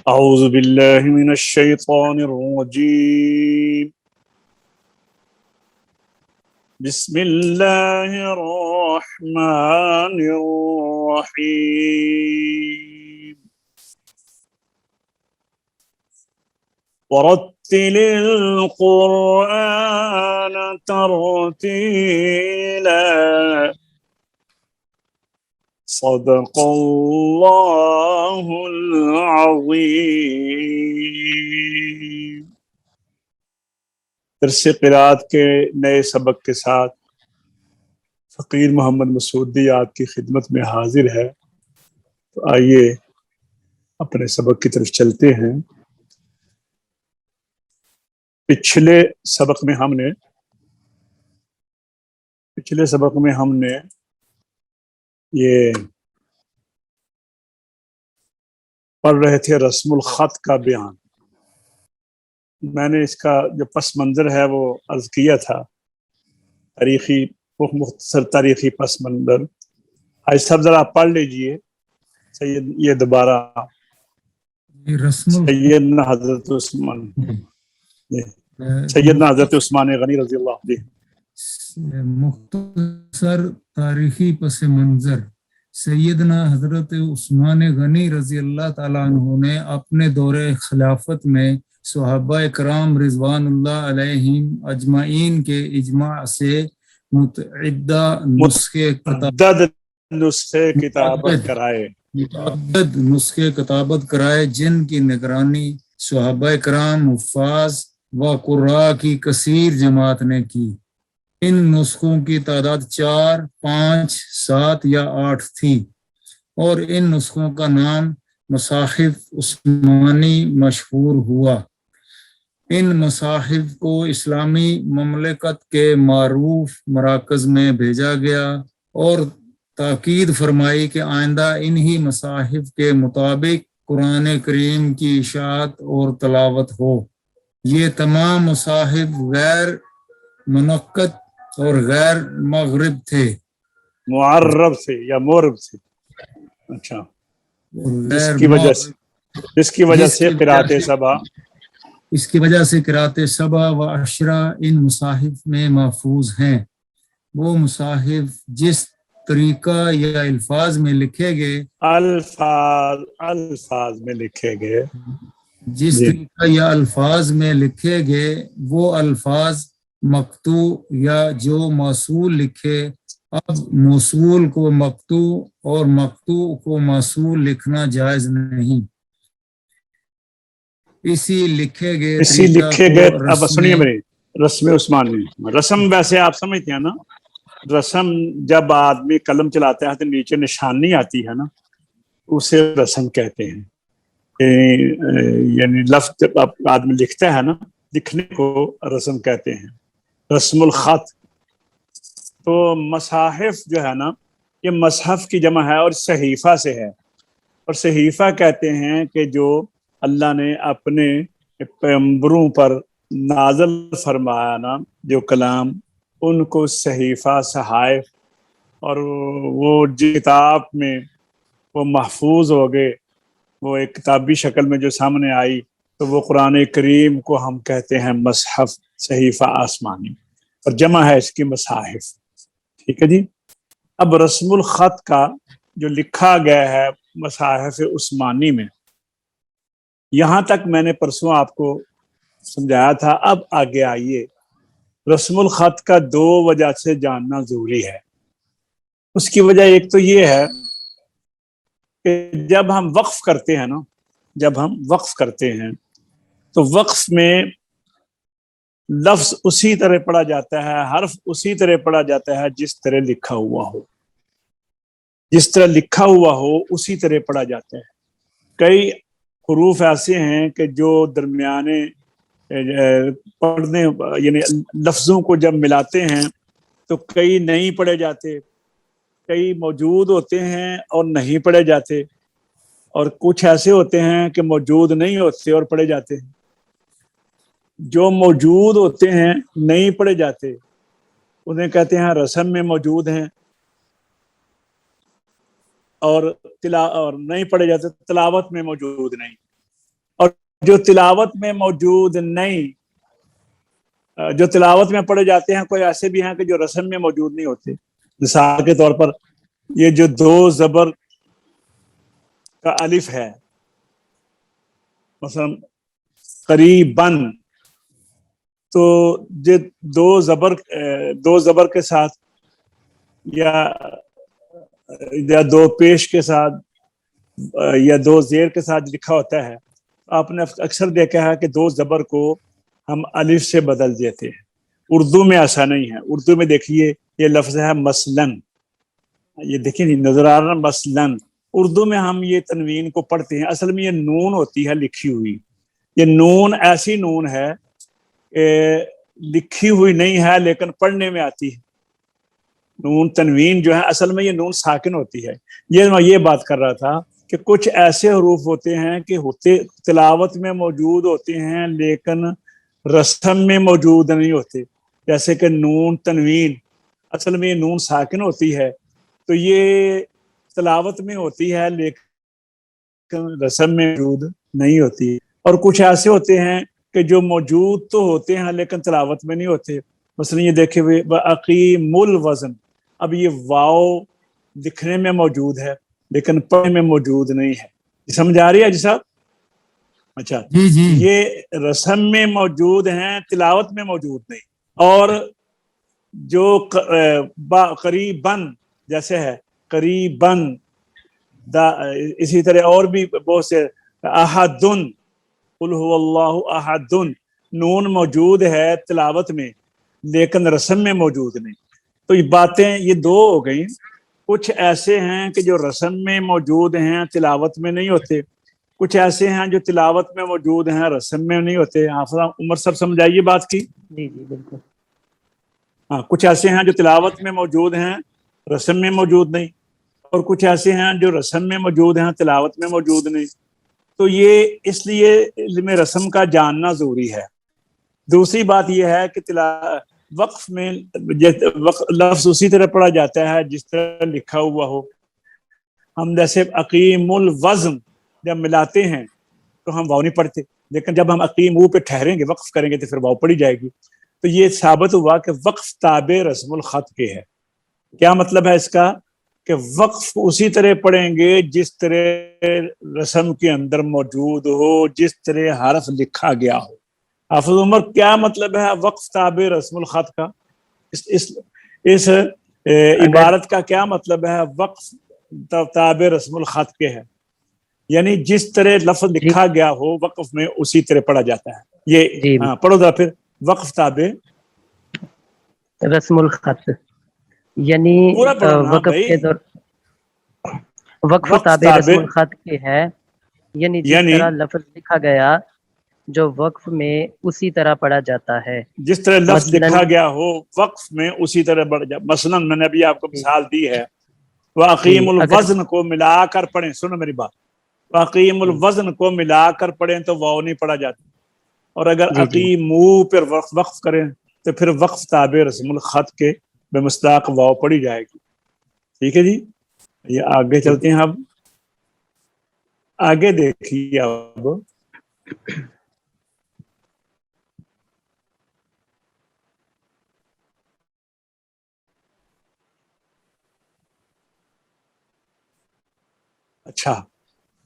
أعوذ بالله من الشيطان الرجيم بسم الله الرحمن الرحيم ورتل القرآن ترتيلا صدق اللہ العظیم۔ درس قرات کے نئے سبق کے ساتھ فقیر محمد مسعودی آپ کی خدمت میں حاضر ہے، تو آئیے اپنے سبق کی طرف چلتے ہیں۔ پچھلے سبق میں ہم نے یہ پڑھ رہے تھے رسم الخط کا بیان۔ میں نے اس کا جو پس منظر ہے وہ عرض کیا تھا، مختصر تاریخی پس منظر۔ آج سب ذرا پڑھ لیجئے سید، یہ دوبارہ سیدنا حضرت عثمان غنی رضی اللہ عنہ۔ مختصر تاریخی پس منظر، سیدنا حضرت عثمان غنی رضی اللہ تعالیٰ عنہ نے اپنے دور خلافت میں صحابہ کرام رضوان اللہ علیہم اجمعین کے اجماع سے متعدد نسخے کتابت کرائے، جن کی نگرانی صحابہ کرام، حفاظ و قراء کی کثیر جماعت نے کی۔ ان نسخوں کی تعداد 4، 5، 7 یا 8 تھی، اور ان نسخوں کا نام مصاحف عثمانی مشہور ہوا۔ ان مصاحف کو اسلامی مملکت کے معروف مراکز میں بھیجا گیا اور تاکید فرمائی کہ آئندہ انہی مصاحف کے مطابق قرآن کریم کی اشاعت اور تلاوت ہو۔ یہ تمام مصاحف غیر منعقد اور غیر مغرب تھے، معرب سے یا مورب سے، اچھا، اس کی وجہ سے قرات سبا و عشرہ ان مصاحف میں محفوظ ہیں۔ وہ مصاحف جس طریقہ یا الفاظ میں لکھے گئے وہ الفاظ مقطوع یا جو موصول لکھے، اب موصول کو مقطوع اور مقطوع کو موصول لکھنا جائز نہیں۔ اسی لکھے گئے اب سنیے میری رسم عثمانی۔ رسم ویسے آپ سمجھتے ہیں نا، رسم جب آدمی قلم چلاتا ہے تو نیچے نشانی آتی ہے نا، اسے رسم کہتے ہیں۔ یعنی لفظ جب آدمی لکھتا ہے نا، لکھنے کو رسم کہتے ہیں، رسم الخط۔ تو مصاحف جو ہے نا، یہ مصحف کی جمع ہے اور صحیفہ سے ہے، اور صحیفہ کہتے ہیں کہ جو اللہ نے اپنے پیغمبروں پر نازل فرمایا نا جو کلام، ان کو صحیفہ، صحائف، اور وہ کتاب میں وہ محفوظ ہو گئے، وہ ایک کتابی شکل میں جو سامنے آئی، تو وہ قرآن کریم کو ہم کہتے ہیں مصحف، صحیفہ آسمانی، اور جمع ہے اس کی مصاحف۔ ٹھیک ہے جی۔ اب رسم الخط کا جو لکھا گیا ہے مصاحف عثمانی میں، یہاں تک میں نے پرسوں آپ کو سمجھایا تھا۔ اب آگے آئیے، رسم الخط کا 2 وجہ سے جاننا ضروری ہے۔ اس کی وجہ ایک تو یہ ہے کہ جب ہم وقف کرتے ہیں تو وقف میں لفظ اسی طرح پڑھا جاتا ہے، حرف اسی طرح پڑھا جاتا ہے جس طرح لکھا ہوا ہو اسی طرح پڑھا جاتا ہے۔ کئی حروف ایسے ہیں کہ جو درمیانے پڑھنے، یعنی لفظوں کو جب ملاتے ہیں تو کئی نہیں پڑھے جاتے، کئی موجود ہوتے ہیں اور نہیں پڑھے جاتے، اور کچھ ایسے ہوتے ہیں کہ موجود نہیں ہوتے اور پڑھے جاتے ہیں۔ جو موجود ہوتے ہیں نہیں پڑھے جاتے انہیں کہتے ہیں رسم میں موجود ہیں، اور نہیں پڑھے جاتے تلاوت میں موجود نہیں۔ جو تلاوت میں موجود نہیں، جو تلاوت میں پڑھے جاتے ہیں کوئی ایسے بھی ہیں کہ جو رسم میں موجود نہیں ہوتے. مثال کے طور پر یہ جو دو زبر کا الف ہے، مثلا قریباً، تو یہ دو زبر کے ساتھ یا دو پیش کے ساتھ یا دو زیر کے ساتھ لکھا ہوتا ہے. آپ نے اکثر دیکھا ہے کہ دو زبر کو ہم الف سے بدل دیتے ہیں. اردو میں ایسا نہیں ہے. اردو میں دیکھیے یہ لفظ ہے مثلاً، یہ دیکھیں نظر آ رہا مثلاً. اردو میں ہم یہ تنوین کو پڑھتے ہیں، اصل میں یہ نون ہوتی ہے لکھی ہوئی. یہ نون ایسی نون ہے لکھی ہوئی نہیں ہے لیکن پڑھنے میں آتی ہے. نون تنوین جو ہے اصل میں یہ نون ساکن ہوتی ہے. یہ میں یہ بات کر رہا تھا کہ کچھ ایسے حروف ہوتے ہیں کہ تلاوت میں موجود ہوتے ہیں لیکن رسم میں موجود نہیں ہوتے. جیسے کہ نون تنوین، اصل میں یہ نون ساکن ہوتی ہے تو یہ تلاوت میں ہوتی ہے لیکن رسم میں موجود نہیں ہوتی. اور کچھ ایسے ہوتے ہیں کہ جو موجود تو ہوتے ہیں لیکن تلاوت میں نہیں ہوتے. مثلا یہ دیکھے ہوئے وَأَقِیمُ الْوَزْنَ، اب یہ واو دکھنے میں موجود ہے لیکن پڑھنے میں موجود نہیں ہے. سمجھ آ رہی ہے جی صاحب؟ اچھا، جی جی یہ رسم میں موجود ہیں تلاوت میں موجود نہیں. اور جو قریباً جیسے ہے قریباً، اسی طرح اور بھی بہت سے احدن، قل هو اللہ احدن، نون موجود ہے تلاوت میں لیکن رسم میں موجود نہیں. تو یہ باتیں یہ دو ہو گئیں. کچھ ایسے ہیں کہ جو رسم میں موجود ہیں تلاوت میں نہیں ہوتے. کچھ ایسے ہیں جو تلاوت میں موجود ہیں رسم میں نہیں ہوتے. حافظ عمر صاحب سمجھائیے بات کی. جی جی بالکل. ہاں، کچھ ایسے ہیں جو تلاوت میں موجود ہیں رسم میں موجود نہیں، اور کچھ ایسے ہیں جو رسم میں موجود ہیں تلاوت میں موجود نہیں. تو یہ اس لیے علم رسم کا جاننا ضروری ہے. دوسری بات یہ ہے کہ وقف میں لفظ اسی طرح پڑھا جاتا ہے جس طرح لکھا ہوا ہو. ہم جیسے اقیم الوزن جب ملاتے ہیں تو ہم واو نہیں پڑھتے، لیکن جب ہم اقیم پہ ٹھہریں گے وقف کریں گے تو پھر واو پڑھی جائے گی. تو یہ ثابت ہوا کہ وقف تابع رسم الخط کے ہے. کیا مطلب ہے اس کا؟ کہ وقف اسی طرح پڑھیں گے جس طرح رسم کے اندر موجود ہو، جس طرح حرف لکھا گیا ہو. حافظ عمر کیا مطلب ہے وقف تابع رسم الخط کا؟ اس عبارت کا کیا مطلب ہے وقف تابع رسم الخط کے ہے؟ یعنی جس طرح لفظ لکھا گیا ہو وقف میں اسی طرح پڑھا جاتا ہے. یہ ہاں پڑھو ذرا پھر. وقف تابع رسم الخط یعنی وقف کے دور وقف تابع رسم الخط کے ہے، یعنی جس طرح لفظ لکھا گیا جو وقف میں اسی طرح پڑھا جاتا ہے. جس طرح لفظ لکھا گیا ہو وقف میں اسی طرح پڑھا جاتا. مثلا میں نے ابھی آپ کو مثال دی ہے وَأَقِیمُ الْوَزْنَ کو ملا کر پڑھیں. سنو میری بات، وَأَقِیمُ الْوَزْنَ کو ملا کر پڑھیں تو واو نہیں پڑھا جاتا. اور اگر اقیمو پر وقف کریں تو پھر وقف تابع رسم الخط کے بے مصداق واو پڑھی جائے گی. ٹھیک ہے جی. یہ آگے چلتے ہیں. اب آگے دیکھیے. اب اچھا،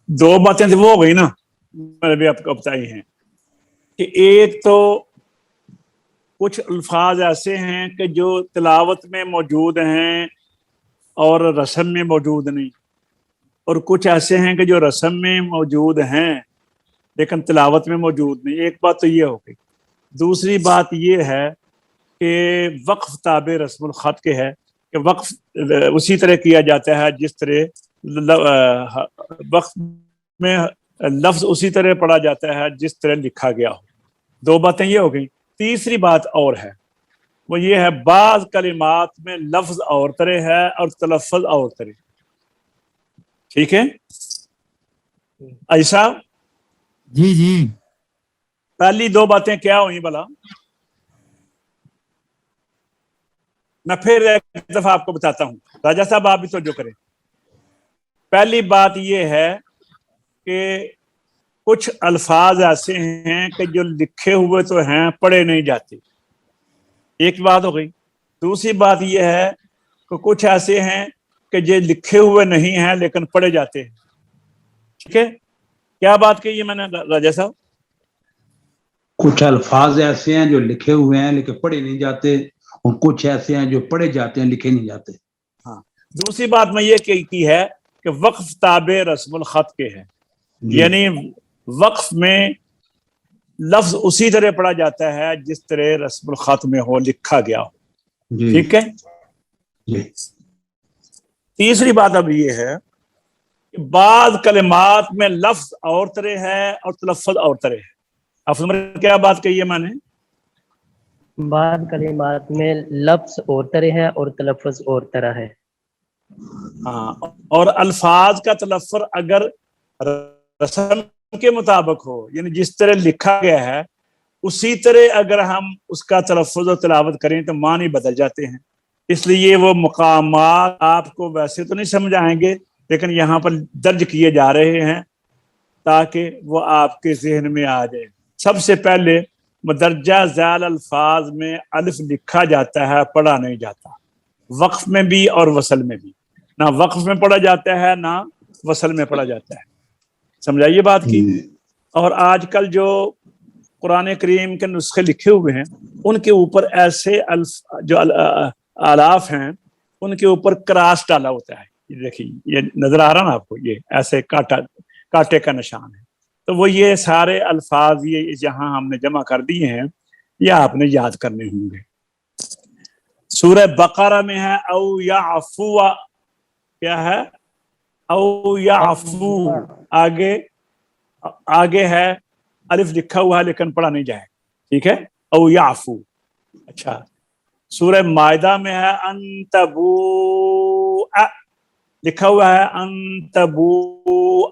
دو باتیں وہ ہو گئی نا میں نے بھی آپ کو بتائی ہیں کہ ایک تو کچھ الفاظ ایسے ہیں کہ جو تلاوت میں موجود ہیں اور رسم میں موجود نہیں، اور کچھ ایسے ہیں کہ جو رسم میں موجود ہیں لیکن تلاوت میں موجود نہیں. ایک بات تو یہ ہو گئی. دوسری بات یہ ہے کہ وقف تابع رسم الخط کے ہے کہ وقف اسی طرح کیا جاتا ہے جس طرح وقف میں لفظ اسی طرح پڑھا جاتا ہے جس طرح لکھا گیا ہو. دو باتیں یہ ہو گئی. تیسری بات اور ہے، وہ یہ ہے بعض کلمات میں لفظ اور طرح ہے اور تلفظ اور طرح. ٹھیک ہے ایسا؟ جی جی. پہلی دو باتیں کیا ہوئی بلا؟ میں پھر ایک دفعہ آپ کو بتاتا ہوں. راجہ صاحب آپ بھی توجہ کریں. پہلی بات یہ ہے کہ کچھ الفاظ ایسے ہیں کہ جو لکھے ہوئے تو ہیں پڑھے نہیں جاتے، ایک بات ہو گئی۔ دوسری بات یہ ہے کہ کچھ ایسے ہیں کہ جو لکھے ہوئے نہیں ہیں لیکن پڑھے جاتے ہیں، ٹھیک ہے؟ کیا بات کہی ہے میں نے راجہ صاحب؟ کچھ الفاظ ایسے ہیں جو لکھے ہوئے ہیں لیکن پڑھے نہیں جاتے، اور کچھ ایسے ہیں جو پڑھے جاتے ہیں لکھے نہیں جاتے۔ ہاں، دوسری بات میں یہ کی ہے کہ وقف تابع رسم الخط کے ہے، یعنی وقف میں لفظ اسی طرح پڑھا جاتا ہے جس طرح رسم الخط میں ہو، لکھا گیا ہو، ٹھیک ہے؟ تیسری بات اب یہ ہے کہ بعض کلمات میں لفظ اور طرح ہے اور تلفظ اور طرح ہے۔ افضل کیا بات کہی ہے میں نے؟ بعض کلمات میں لفظ اور طرح ہے اور تلفظ اور طرح ہے۔ ہاں، اور الفاظ کا تلفظ اگر رسم کے مطابق ہو، یعنی جس طرح لکھا گیا ہے اسی طرح اگر ہم اس کا تلفظ و تلاوت کریں تو معنی بدل جاتے ہیں۔ اس لیے وہ مقامات آپ کو ویسے تو نہیں سمجھ آئیں گے، لیکن یہاں پر درج کیے جا رہے ہیں تاکہ وہ آپ کے ذہن میں آ جائے۔ سب سے پہلے مدرجہ ذیل الفاظ میں الف لکھا جاتا ہے، پڑھا نہیں جاتا، وقف میں بھی اور وصل میں بھی، نہ وقف میں پڑھا جاتا ہے نہ وصل میں پڑھا جاتا ہے۔ سمجھائیے بات کی۔ اور آج کل جو قرآن کریم کے نسخے لکھے ہوئے ہیں ان کے اوپر ایسے جو آلاف ہیں ان کے اوپر کراس ڈالا ہوتا ہے، یہ دیکھیے، یہ نظر آ رہا نا آپ کو، یہ ایسے کاٹے کا نشان ہے۔ تو وہ یہ سارے الفاظ یہ جہاں ہم نے جمع کر دیے ہیں یہ آپ نے یاد کرنے ہوں گے۔ سورہ بقرہ میں ہے او یعفو، کیا ہے؟ او یعفو، آگے ہے الف لکھا ہوا ہے لیکن پڑھا نہیں جائے، ٹھیک ہے؟ او یعفو۔ اچھا، سورہ مائدہ میں ہے انتبوء، لکھا ہوا ہے انتبوء،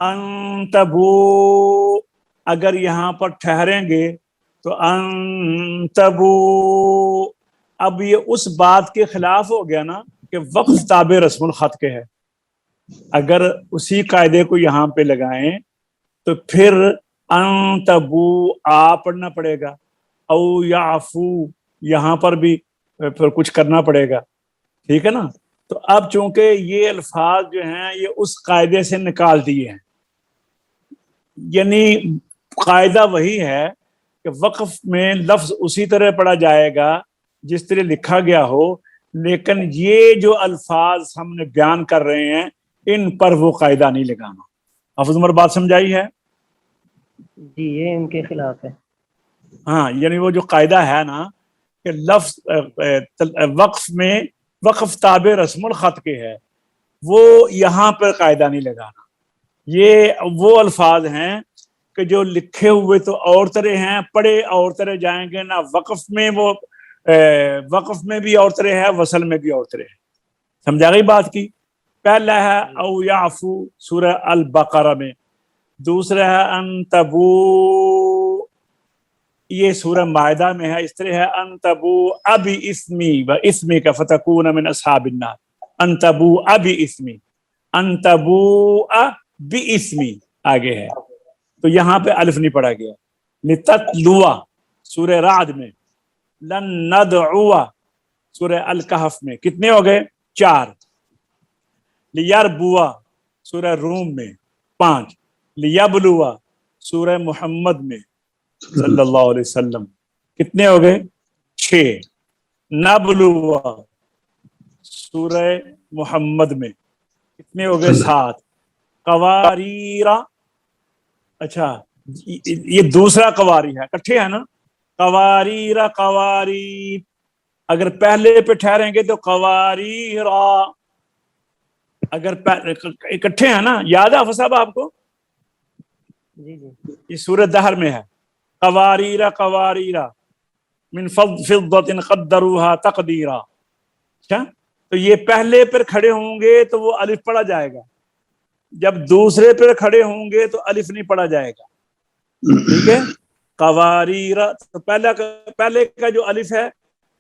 انتبوء، اگر یہاں پر ٹھہریں گے تو انتبوء، اب یہ اس بات کے خلاف ہو گیا نا کہ وقف تابع رسم الخط کے ہے۔ اگر اسی قاعدے کو یہاں پہ لگائیں تو پھر انتبوء پڑھنا پڑے گا، او یعفو یہاں پر بھی پھر کچھ کرنا پڑے گا، ٹھیک ہے نا؟ تو اب چونکہ یہ الفاظ جو ہیں یہ اس قاعدے سے نکال دیے ہیں، یعنی قاعدہ وہی ہے کہ وقف میں لفظ اسی طرح پڑھا جائے گا جس طرح لکھا گیا ہو، لیکن یہ جو الفاظ ہم نے بیان کر رہے ہیں ان پر وہ قاعدہ نہیں لگانا۔ حافظ عمر بات سمجھائی ہے؟ جی، یہ ان کے خلاف ہے۔ ہاں، یعنی وہ جو قاعدہ ہے نا کہ لفظ وقف میں وقف تابع رسم الخط کے ہے، وہ یہاں پر قاعدہ نہیں لگانا۔ یہ وہ الفاظ ہیں کہ جو لکھے ہوئے تو اور طرح ہیں، پڑھے اور طرح جائیں گے، نہ وقف میں وہ وقف میں بھی اور طرح ہے، وصل میں بھی اور طرح ہے۔ سمجھا گئی بات کی؟ پہلا ہے او یعفو سورہ البقرہ میں، دوسرا ہے انتبوء یہ سورہ مائدہ میں ہے، اس طرح ہے انتبوء باسمی واسمک فتکون من اصحاب النار، انتبوء باسمی، انتبوء باسمی آگے ہے، تو یہاں پہ الف نہیں پڑھا گیا۔ لتتلوا سورہ رعد میں، لن ندعو سورہ الکہف میں، کتنے ہو گئے؟ 4۔ لیربوا سورہ روم میں 5، لیبلوا سورہ محمد میں صلی اللہ علیہ وسلم کتنے ہو گئے؟ 6۔ نبلوا سورہ محمد میں کتنے ہو گئے؟ 7۔ قواریرا، اچھا یہ دوسرا قواری ہے، کٹھے ہے نا؟ قواریرا، قواری، اگر پہلے پہ ٹھہریں گے تو قواریرا، اگر اکٹھے ہیں نا، یاد ہے حافظ صاحب آپ کو؟ جی جی، یہ سورہ دہر میں ہے، قواریرا قواریرا من فضة قدروها تقدیرا۔ اچھا، تو یہ پہلے پر کھڑے ہوں گے تو وہ الف پڑھا جائے گا، جب دوسرے پر کھڑے ہوں گے تو الف نہیں پڑھا جائے گا، ٹھیک ہے؟ قواریرا، تو پہلے کا جو الف ہے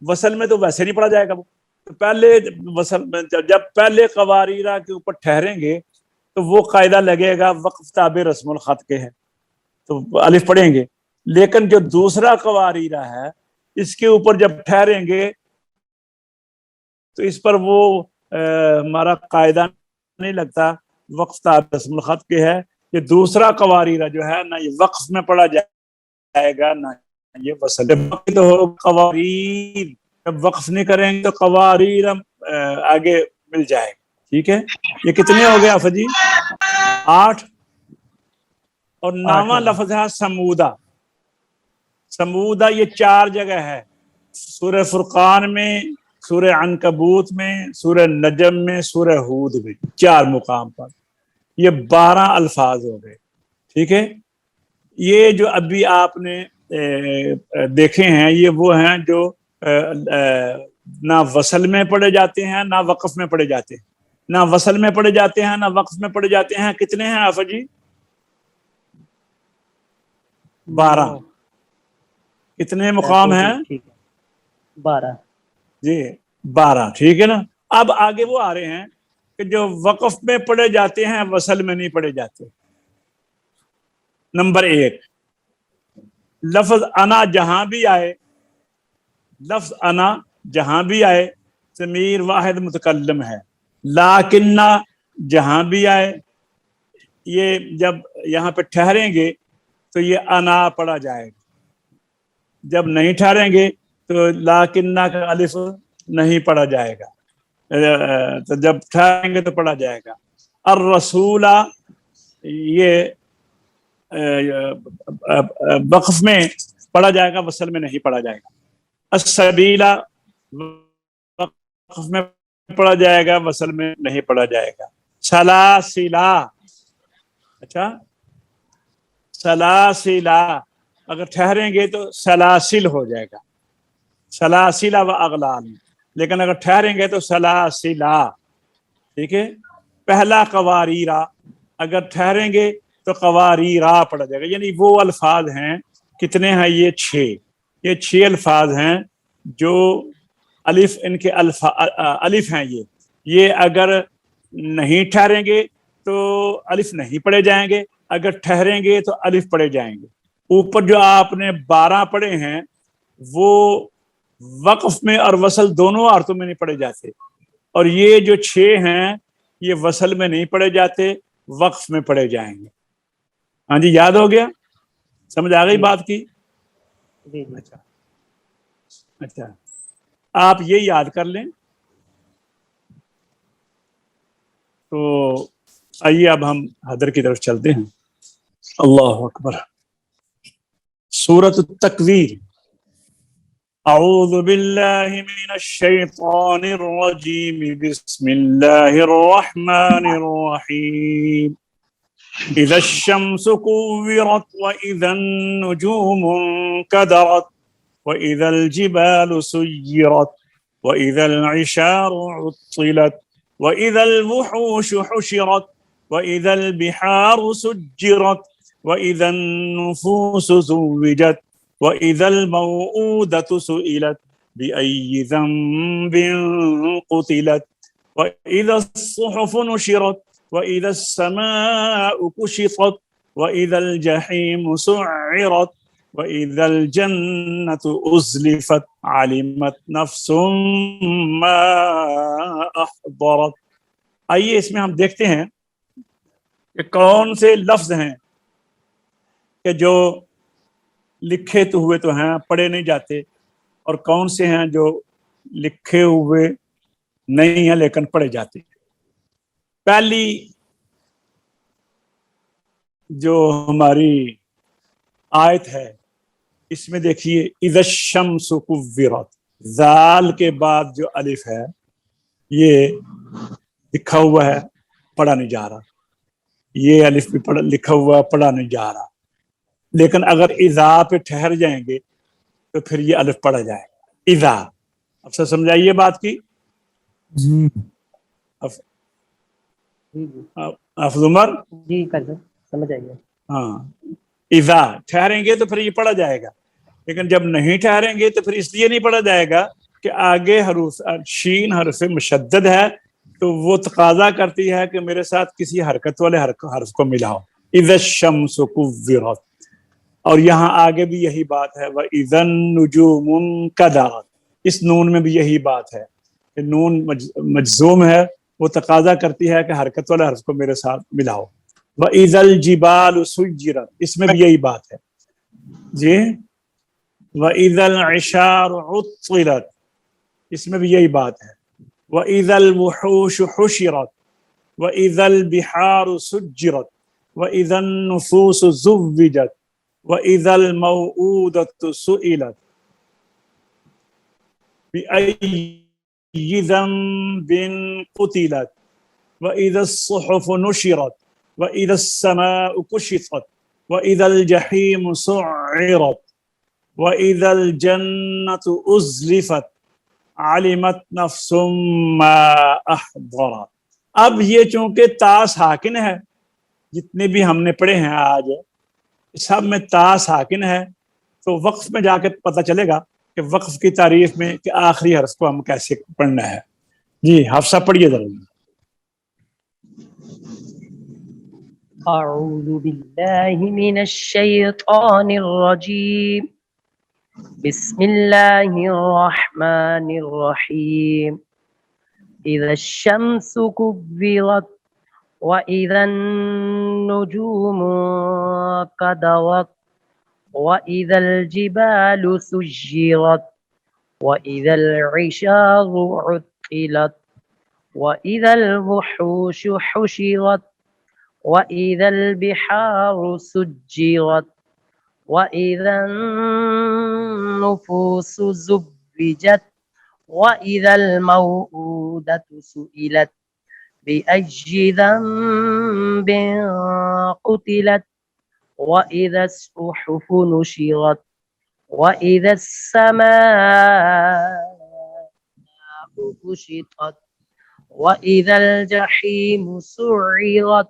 وصل میں تو ویسے نہیں پڑھا جائے گا، وہ پہلے وصل میں جب پہلے قواریرا کے اوپر ٹھہریں گے تو وہ قاعدہ لگے گا وقف تابع رسم الخط کے ہے تو الف پڑھیں گے. لیکن جو دوسرا قواریرہ ہے اس کے اوپر جب ٹھہریں گے تو اس پر وہ ہمارا قاعدہ نہیں لگتا وقف تابع رسم الخط کے ہے. یہ دوسرا قواریرہ جو ہے نہ یہ وقف میں پڑھا جائے گا نہ یہ وصل. تو قواریر جب وقف نہیں کریں گے تو قواریر آگے مل جائے گا. ٹھیک ہے, یہ کتنے ہو گئے آفا جی؟ 8. اور 9واں لفظ ہے سمودہ. سمودہ یہ 4 جگہ ہے, سورہ فرقان میں, سورہ عنکبوت میں, سورہ نجم میں, سورہ ہود میں, 4 مقام پر. یہ 12 الفاظ ہو گئے. ٹھیک ہے, یہ جو ابھی آپ نے دیکھے ہیں یہ وہ ہیں جو نہ وصل میں پڑھے جاتے ہیں نہ وقف میں پڑھے جاتے ہیں, نہ وصل میں پڑھے جاتے ہیں نہ وقف میں پڑھے جاتے ہیں. کتنے ہیں آفا جی؟ 12. کتنے مقام ہیں؟ 12 جی 12. ٹھیک ہے نا. اب آگے وہ آ رہے ہیں کہ جو وقف میں پڑھے جاتے ہیں وصل میں نہیں پڑھے جاتے. نمبر 1, لفظ انا جہاں بھی آئے, لفظ انا جہاں بھی آئے ضمیر واحد متکلم ہے. لاکنہ جہاں بھی آئے, یہ جب یہاں پہ ٹھہریں گے تو یہ انا پڑھا جائے گا. جب نہیں ٹھہریں گے تو لاکنہ کا الف نہیں پڑھا جائے گا, تو جب ٹھہریں گے تو پڑھا جائے گا. الرسول یہ وقف میں پڑھا جائے گا, وصل میں نہیں پڑھا جائے گا. السبیل وقف میں پڑھا جائے گا, وصل میں نہیں پڑھا جائے گا. سلاسلا, اچھا سلاسلا اگر ٹھہریں گے تو سلاسل ہو جائے گا, سلاسلا و اغلال. لیکن اگر ٹھہریں گے تو سلاسلا. ٹھیک ہے. پہلا قواریرہ اگر ٹھہریں گے تو قواریرہ پڑھا جائے گا. یعنی وہ الفاظ ہیں, کتنے ہیں یہ 6. یہ 6 الفاظ ہیں جو الف ان کے الف ہیں. یہ اگر نہیں ٹھہریں گے تو الف نہیں پڑھے جائیں گے, اگر ٹھہریں گے تو الف پڑھے جائیں گے. اوپر جو آپ نے 12 پڑھے ہیں وہ وقف میں اور وصل دونوں عورتوں میں نہیں پڑھے جاتے, اور یہ جو 6 ہیں یہ وصل میں نہیں پڑھے جاتے, وقف میں پڑھے جائیں گے. ہاں جی, یاد ہو گیا؟ سمجھ آ گئی بات کی؟ اچھا اچھا, آپ یہ یاد کر لیں. تو آئیے اب ہم حدر کی طرف چلتے ہیں. اللہ اکبر. سورۃ التکویر. اعوذ باللہ من الشیطان الرجیم, بسم اللہ الرحمن الرحیم. اذا الشمس كورت واذا النجوم انكدرت واذا الجبال سيرت واذا العشار عطلت واذا الوحوش حشرت واذا البحار سجرت واذا النفوس زوجت واذا الموءودة سئلت بأي ذنب قتلت واذا الصحف نشرت وإذا السماء كشطت وإذا الجحيم سعرت وإذا الجنة أزلفت علمت نفس ما أحضرت. آئیے اس میں ہم دیکھتے ہیں کہ کون سے لفظ ہیں کہ جو لکھے تو ہوئے تو ہیں پڑھے نہیں جاتے, اور کون سے ہیں جو لکھے ہوئے نہیں ہیں لیکن پڑھے جاتے ہیں. پہلی جو ہماری آیت ہے اس میں دیکھیے اذا الشمس کورت, زال کے بعد جو الف ہے یہ لکھا ہوا ہے پڑھا نہیں جا رہا, یہ الف بھی لکھا ہوا پڑھا نہیں جا رہا. لیکن اگر اذا پہ ٹھہر جائیں گے تو پھر یہ الف پڑھا جائے گا. اذا, اب سے سمجھائیے بات کی. جی حافظ عمر. جی سمجھ آئیے. ہاں, اذا ٹھہریں گے تو پھر یہ پڑھا جائے گا, لیکن جب نہیں ٹھہریں گے تو پھر اس لیے نہیں پڑھا جائے گا کہ آگے حروف شین حرف مشدد ہے, تو وہ تقاضا کرتی ہے کہ میرے ساتھ کسی حرکت والے حرف کو ملاؤ. اذا الشمس كورت. اور یہاں آگے بھی یہی بات ہے وَإِذَا النُّجُومُ انكَدَرَتْ. اس نون میں بھی یہی بات ہے کہ نون مجزوم ہے، وہ تقاضا کرتی ہے کہ حرکت والے حرف کو میرے ساتھ ملاؤ. وَإِذَا الْجِبَالُ سُيِّرَتْ. اس میں بھی یہی بات ہے جی. وَإِذَا الْعِشَارُ عُطِّلَتْ. اس میں بھی یہی بات ہے. وَإِذَا الْوُحُوشُ حُشِرَتْ. وَإِذَا الْبِحَارُ سُجِّرَتْ. وَإِذَا النُّفُوسُ زُوِّجَتْ. وَإِذَا الْمَوْءُودَةُ سُئِلَتْ بِأَيِّ ذَنبٍ قُتِلَتْ. وَإِذَا الصُّحُفُ نُشِرَتْ. وَإِذَا السَّمَاءُ كُشِطَتْ. وَإِذَا الْجَحِيمُ سُعِّرَتْ. وَإِذَا الْجَنَّةُ أُزْلِفَتْ. عَلِمَتْ نَفْسٌ مَّا أَحْضَرَتْ. اب یہ چونکہ تا ساکن ہے، جتنے بھی ہم نے پڑھے ہیں آج سب میں تا ساکن ہے، تو وقف میں جا کے پتہ چلے گا کہ وقف کی تعریف میں کہ آخری حرف کو ہم کیسے پڑھنا ہے. جی حفصہ پڑھیے ذرا. اعوذ باللہ من الشیطان الرجیم بسم اللہ الرحمن الرحیم اذا الشمس كورت وَإِذَا النُّجُومُ انكَدَرَتْ وَإِذَا الْجِبَالُ سُجِّرَتْ وَإِذَا الْعِشَارُ عُطِّلَتْ وَإِذَا الْوُحُوشُ حُشِرَتْ وَإِذَا الْبِحَارُ سُجِّرَتْ وَإِذَا النُّفُوسُ زُوِّجَتْ وَإِذَا الْمَوْءُودَةُ سُئِلَتْ بِأَيِّ ذَنبٍ قُتِلَتْ وَإِذَا الصُّحُفُ نُشِرَتْ وَإِذَا السَّمَاءُ كُشِطَتْ وَإِذَا الْجَحِيمُ سُعِّرَتْ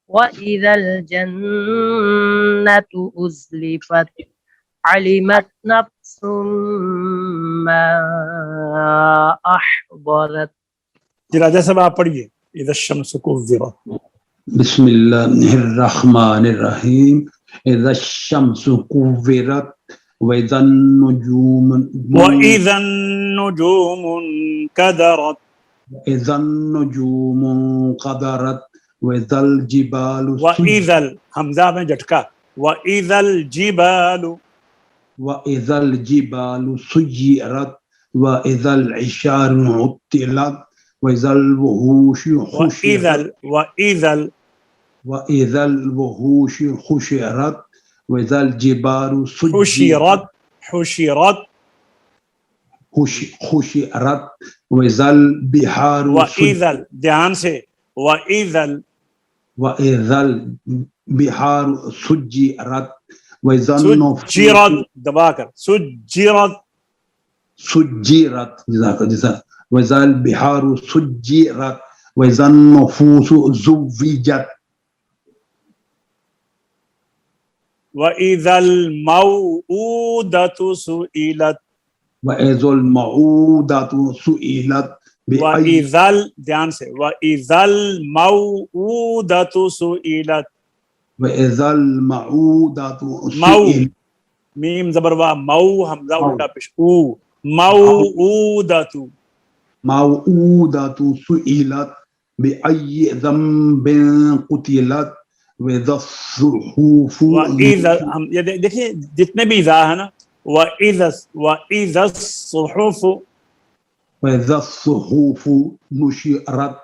وَإِذَا الْجَنَّةُ أُزْلِفَتْ عَلِمَتْ نَفْسٌ مَّا أَحْضَرَتْ. جی راجہ صاحب آپ پڑھیے اذا الشمس كورت. بسم اللہ الرحمن الرحیم. اذا الشمس كورت وإذا النجوم وَإِذَا النُّجُومُ انكَدَرَتْ. وإذا النجوم انقدرت وإذا الجبال وَإِذَا حمزہ میں جھٹکا. وَإِذَا الْجِبَالُ. وإذا الجبال سيرت وإذا العشار عطلت وإذا الوحوش حشرت وإذا الوحوش حشرت وإذا الجبال حشرت وإذا البحار وإذا دھیان سے وإذا البحار سجرت وإذا سجرت دبا کر سجرت وإذا البحار سجرت وإذا النفوس زوجت وإذا الموءودة سئلت. وإذا الموءودة سئلت وإذا دھیان سے وإذا الموءودة سئلت. وإذا الموءودة مو میم زبر وا مو حمزہ الٹا پیش او موءودة سئلت بأي ذنب قتلت وإذا الصحف. یہ دیکھیے جتنے بھی اذا ہے نا وإذا الصحف نشرت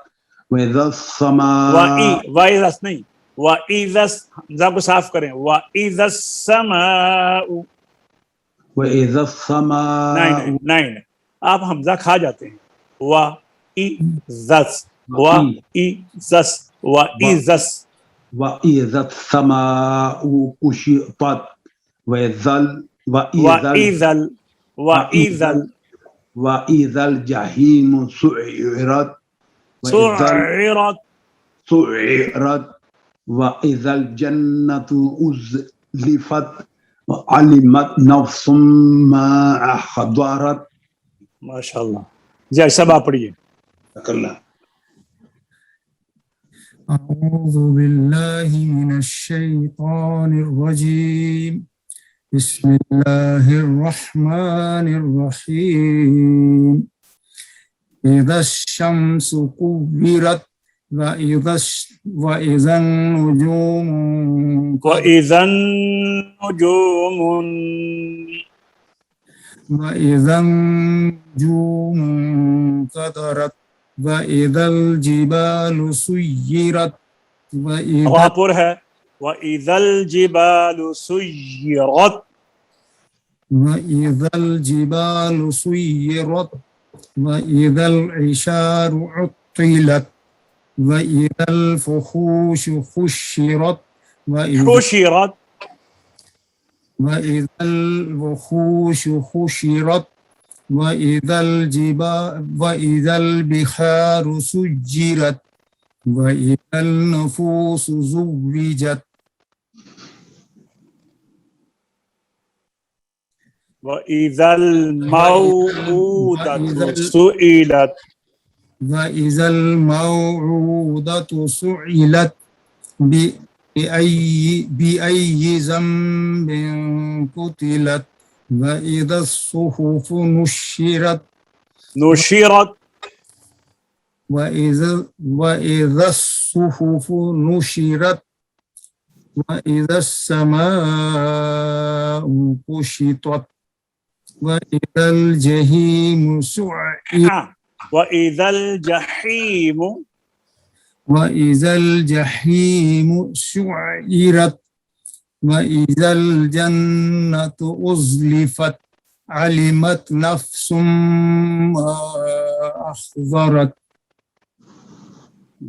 وإذا السماء وإذا نہیں وإذا حمزہ کو صاف کریں وإذا السماء نہیں آپ حمزہ کھا جاتے ہیں وإذا السماء كشطت وإذا الجحيم سعرت وإذا الجنة أزلفت علمت نفس ما أحضرت. ماشاء اللہ. جی سب آپ پڑھیے. أعوذ بالله من الشيطان الرجيم بسم الله الرحمن الرحيم إذا الشمس كورت وإذا النجوم وإذا النجوم انكدرت وإذا الجبال سيرت وہاں پر ہے وَإِذَا الْجِبَالُ سُيِّرَتْ وإذا الجبال سيرت وإذا العشار عطلت وإذا الفحوش حشرت حشرت وإذا الوحوش حشرت وإذا البحار سجرت وإذا النفوس زوجت وَإِذَا الْمَوْءُودَةُ سُئِلَتْ وإذا الموعودة سئلت بأي ذنب قتلت وإذا الصحف نشرت وإذا الصحف نشرت وإذا السماء كشطت وإذا الجحيم سعرت وَإِذَا الْجَحِيمُ سعرت وإذا الجنة أزلفت علمت نفس ما أحضرت.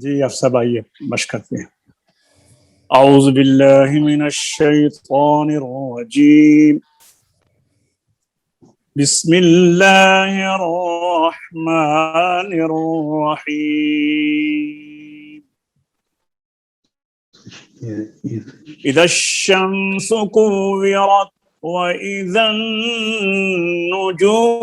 جی آپ سب آئیے مشق کرتے ہیں. اعوذ باللہ من الشیطان الرجیم بسم اللہ الرحمن الرحیم اذا الشمس كورت واذا النجوم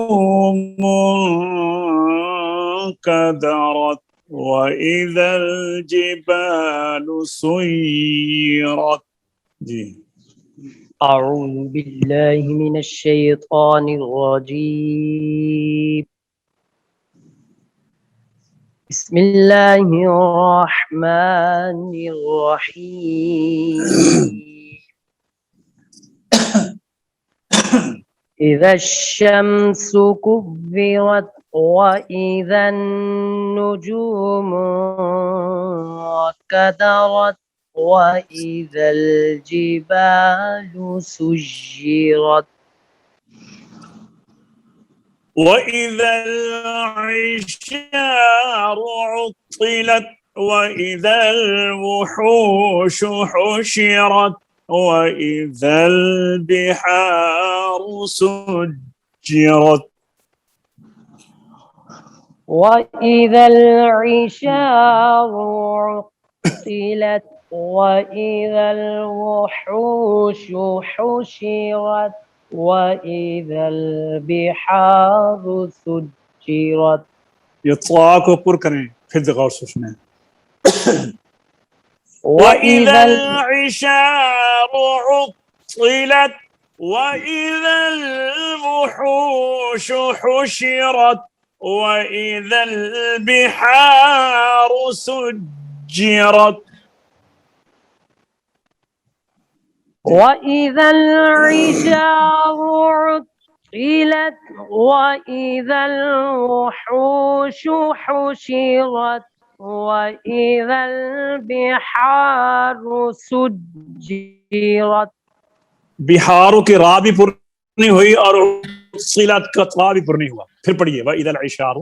انكدرت وَإِذَا الْجِبَالُ سُيِّرَتْ. جی أعوذ بالله من الشيطان الرجيم بسم الله الرحمن الرحيم إذا الشمس كورت وإذا النجوم انكدرت وإذا الجبال سجرت وَإِذَا الْعِشَارُ عُطِّلَتْ وَإِذَا الْوُحُوشُ حُشِرَتْ وَإِذَا الْبِحَارُ سُجِّرَتْ وإذا العشار عطلت وإذا الوحوش حشرت وإذا البحار سجرت. یہ طا کو پر کریں پھر غور سے سنیں. وَإِذَا الْعِشَارُ عُطِّلَتْ وَإِذَا الْوُحُوشُ حُشِرَتْ وَإِذَا الْبِحَارُ سُجِّرَتْ. وإذا العشار عطلت وإذا الوحوش حشرت وإذا البحار سجرت. بہاروں کی را بھی پر نہیں ہوئی اور صلات کا طا بھی پر نہیں ہوا. پھر پڑھیے وَإِذَا الْعِشَارُ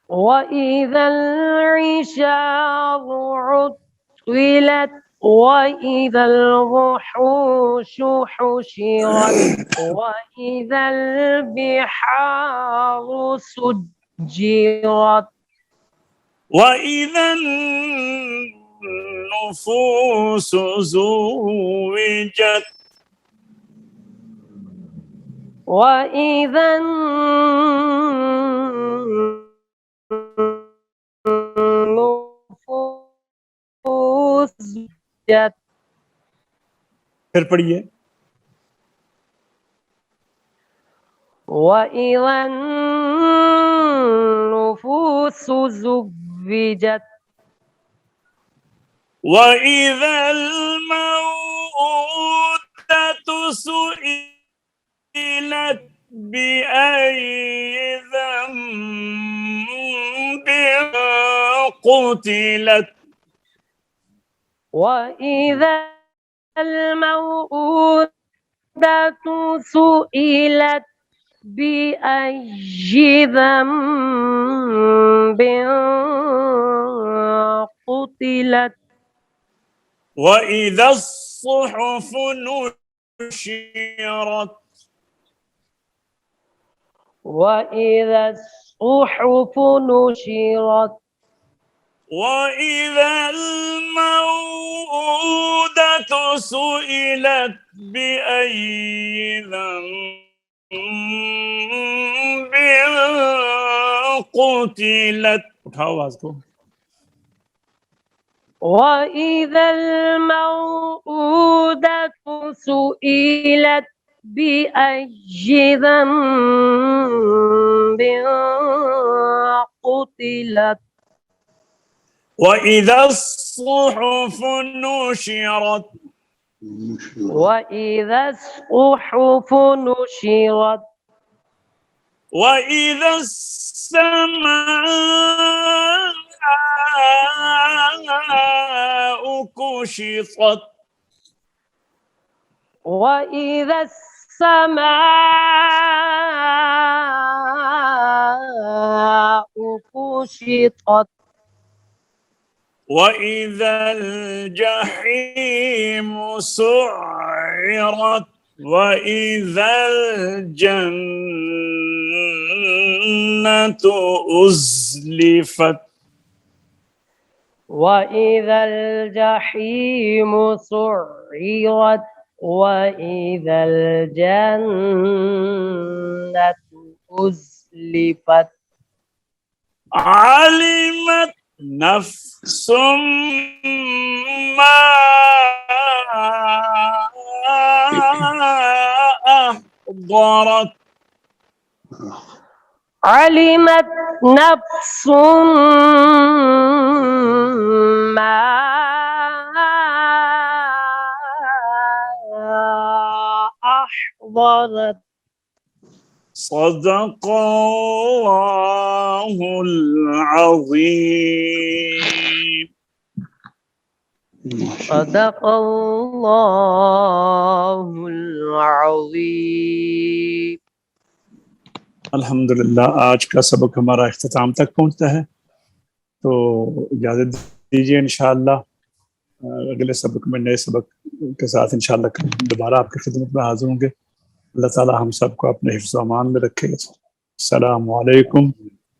وإذا العشار عطلت وإذا الوحوش حشرت وإذا البحار سجرت وَإِذَا النُّفُوسُ زُوِّجَتْ وإذا النفوس پھر پڑھیے. وَإِذَا النُّفُوسُ زُوِّجَتْ وَإِذَا الْمَوْءُودَةُ سُئِلَتْ بِأَيِّ ذَنبٍ قُتِلَتْ وَإِذَا الْمَوْءُودَةُ سُئِلَتْ بِأَيِّ ذَنبٍ قُتِلَتْ وَإِذَا الصُّحُفُ نُشِرَتْ وَإِذَا الصُّحُفُ نُشِرَتْ وَإِذَا الْمَوْءُودَةُ سُئِلَتْ بِأَيِّ ذَنبٍ قُتِلَتْ. اٹھاؤ آواز کو. وَإِذَا الْمَوْءُودَةُ سُئِلَتْ بِأَيِّ ذَنبٍ قُتِلَتْ وَإِذَا الصُّحُفُ نُشِرَتْ وَإِذَا الصُّحُفُ نُشِرَتْ وَإِذَا السَّمَاءُ كُشِطَتْ وَإِذَا السَّمَاءُ كُشِطَتْ وَإِذَا الْجَحِيمُ سُعِّرَتْ وَإِذَا الْجَنَّةُ أُزْلِفَتْ وَإِذَا الْجَحِيمُ سُعِّرَتْ وَإِذَا الْجَنَّةُ أُزْلِفَتْ عَلِمَتْ نَفْسٌ مَّا أَحْضَرَتْ عَلِمَتْ نَفْسٌ مَّا أَحْضَرَتْ. صدق الله العظيم. صدق الله العظيم. الحمدللہ آج کا سبق ہمارا اختتام تک پہنچتا ہے، تو اجازت دیجیے انشاءاللہ اگلے سبق میں نئے سبق کے ساتھ انشاءاللہ دوبارہ آپ کی خدمت میں حاضر ہوں گے. اللہ تعالی ہم سب کو اپنے حفظ و امان میں رکھے. السلام علیکم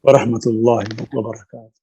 ورحمۃ اللہ وبرکاتہ.